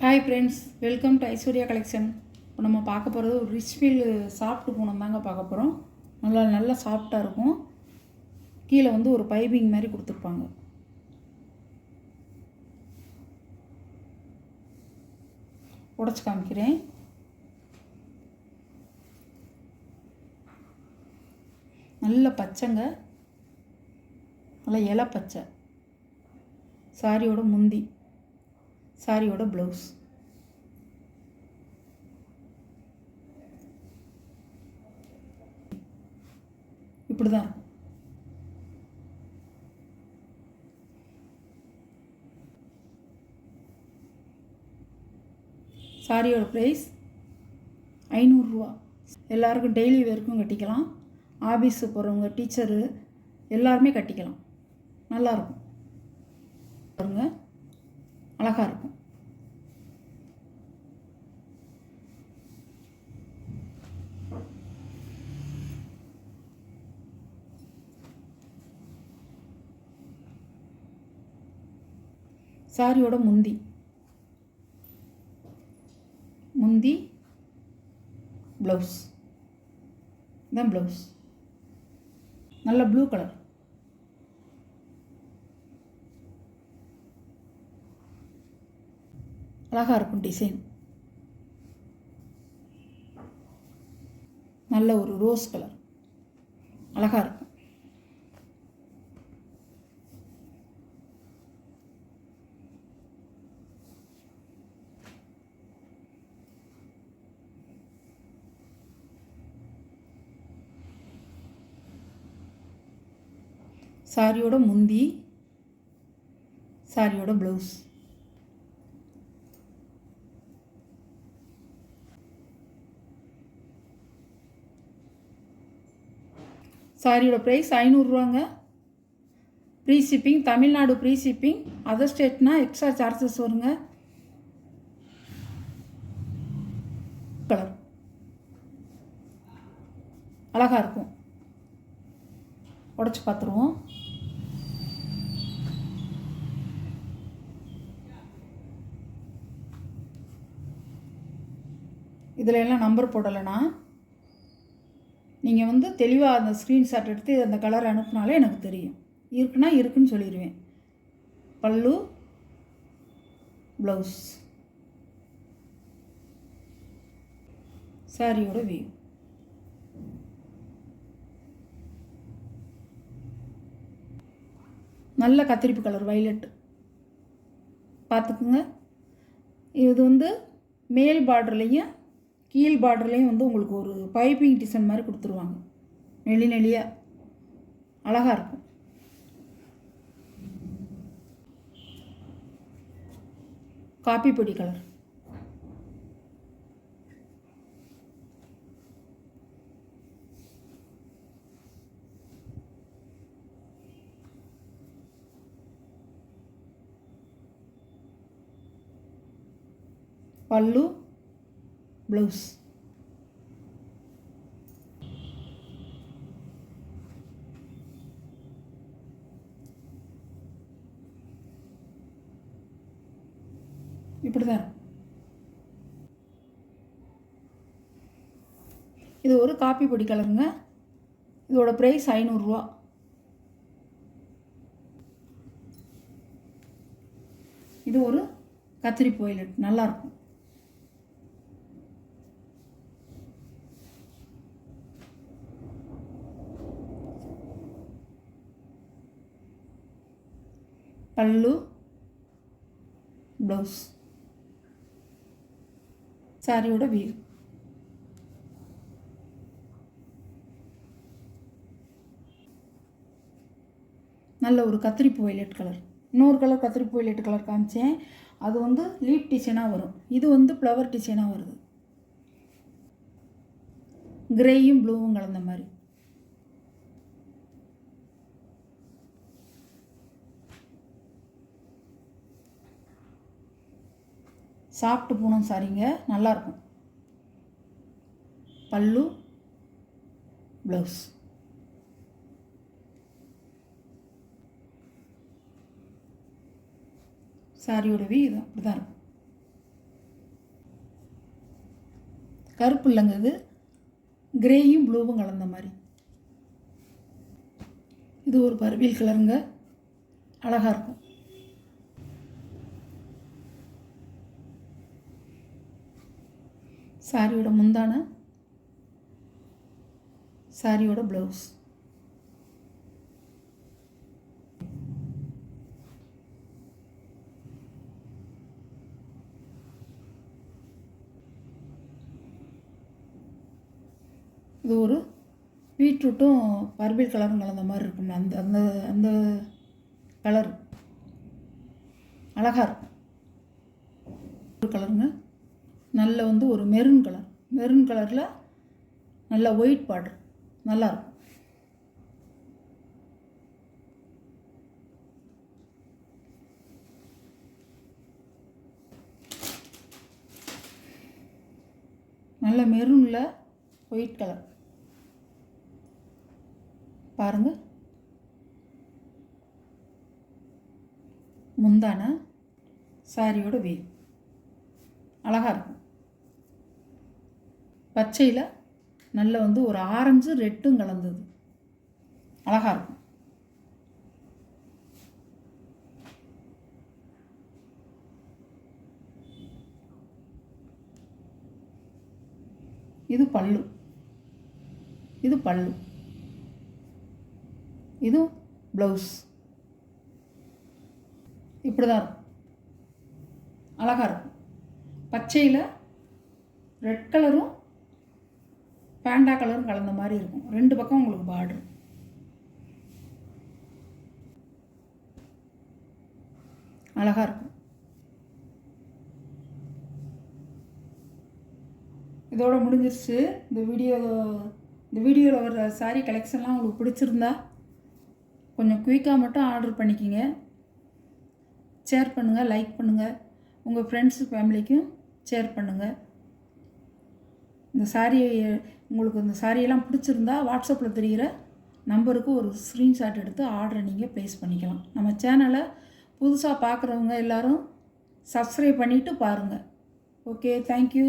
Hi friends, welcome to Aishwarya collection. இப்போ நம்ம பார்க்க போகிறது ஒரு ரிச் ஃபீல் சாஃப்ட் பூனம் தாங்க பார்க்க போகிறோம். நல்லா சாஃப்டாக இருக்கும். கீழே வந்து ஒரு பைப்பிங் மாதிரி கொடுத்துருப்பாங்க. உடச்சி காமிக்கிறேன். நல்ல பச்சைங்க, நல்லா இலை பச்சை. சாரியோட முந்தி, சாரியோட ப்ளவுஸ். இப்படி தான் இருக்கும். சாரியோட ப்ரைஸ் 500 ரூபா. எல்லாருக்கும் டெய்லி வேர்க்கும் கட்டிக்கலாம். ஆஃபீஸு போகிறவங்க, டீச்சரு எல்லாருமே கட்டிக்கலாம். நல்லாயிருக்கும் பாருங்க, அழகாக இருக்கும். சாரியோட முந்தி ப்ளவுஸ் தான். ப்ளவுஸ் நல்ல ப்ளூ கலர். அழகாக இருக்கும் டிசைன். நல்ல ஒரு ரோஸ் கலர், அழகாக இருக்கும். சாரியோட முந்தி, சாரியோட ப்ளவுஸ். சாரியோட ப்ரைஸ் 500 ரூபாங்க. Free shipping, Tamil Nadu free shipping. Other ஸ்டேட்னா எக்ஸ்ட்ரா சார்ஜஸ் வருங்க. கலர் அழகாக இருக்கும். உடச்சி பார்த்துருவோம். இதில் எல்லாம் நம்பர் போடலைன்னா நீங்கள் வந்து தெளிவாக அந்த ஸ்க்ரீன்ஷாட் எடுத்து அந்த கலர் அனுப்புனாலே எனக்கு தெரியும். இருக்குன்னா இருக்குன்னு சொல்லிடுவேன். பல்லு, ப்ளவுஸ், சாரியோட வியூ. நல்ல கத்திரிப்பு கலர், வைலட். பார்த்துக்குங்க. இது வந்து மேல் பார்டர்லேயும் கீழ் பார்டர்லேயும் வந்து உங்களுக்கு ஒரு பைப்பிங் டிசைன் மாதிரி கொடுத்துருவாங்க. நெளியாக அழகாக இருக்கும். காப்பி பொடி கலர். பல்லு, ப்ளவுஸ். இப்படி தான். இது ஒரு காப்பி பொடி கலருங்க. இதோட ப்ரைஸ் 500 ரூபா. இது ஒரு கத்திரிப்பு வைலட், நல்லாயிருக்கும். பல்லு, ப்ளவுஸ், சாரியோட வியூ. நல்ல ஒரு கத்திரிப்பு வைலட் கலர். இன்னொரு கலர் கத்திரிப்பு வைலட் கலர் காமிச்சேன். அது வந்து லீப் டிசைனாக வரும். இது வந்து ஃப்ளவர் டிசைனாக வருது. கிரேயும் ப்ளூவும் கலந்த மாதிரி. சாஃப்ட் பூனம் சாரிங்க, நல்லாயிருக்கும். பல்லு, ப்ளவுஸ். சாரியோட இது அப்படி தான் இருக்கும். கருப்பு இல்லைங்க, இது கிரேயும் ப்ளூவும் கலந்த மாதிரி. இது ஒரு பர்பிள் கலருங்க, அழகாக இருக்கும். சாரியோட முந்தான, சாரியோட ப்ளவுஸ். இது ஒரு பீட்ரூட்டும் பர்பிள் கலரும் கலந்த மாதிரி இருக்கும்ல, அந்த அந்த அந்த கலர் அழகாக இருக்கும். ஒரு கலருங்க, நல்ல வந்து ஒரு மெரூன் கலர், மெரூன் கலரில் நல்ல ஒயிட் பார்டர், நல்லாயிருக்கும். நல்ல மெரூனில் ஒயிட் கலர் பாருங்கள். முந்தான, சாரியோட வேவ் அழகாக இருக்கும். பச்சையில் நல்ல வந்து ஒரு ஆரஞ்சு ரெட்டும் கலந்தது, அழகாக இருக்கும். இது பல்லு, இது பல்லு, இது ப்ளவுஸ். இப்படி தான் இருக்கும், அழகாக இருக்கும். பச்சையில் ரெட் கலரும் பேண்டா கலரும் கலந்த மாதிரி இருக்கும், ரெண்டு பக்கம் உங்களுக்கு பார்டர். அழகாக இருக்கும். இதோட முடிஞ்சிருச்சு இந்த வீடியோவில் வர சாரீ கலெக்ஷன்லாம் உங்களுக்கு பிடிச்சிருந்தா கொஞ்சம் குயிக்காக மட்டும் ஆர்டர் பண்ணிக்கிங்க. ஷேர் பண்ணுங்கள், லைக் பண்ணுங்கள், உங்கள் ஃப்ரெண்ட்ஸு ஃபேமிலிக்கும் ஷேர் பண்ணுங்கள். இந்த சாரீ உங்களுக்கு இந்த சாரியெல்லாம் பிடிச்சிருந்தா வாட்ஸ்அப்பில் தெரிகிற நம்பருக்கு ஒரு ஸ்க்ரீன்ஷாட் எடுத்து ஆர்டரை நீங்கள் ப்ளேஸ் பண்ணிக்கலாம். நம்ம சேனலை புதுசாக பார்க்குறவங்க எல்லோரும் சப்ஸ்கிரைப் பண்ணிவிட்டு பாருங்கள். Okay, thank you.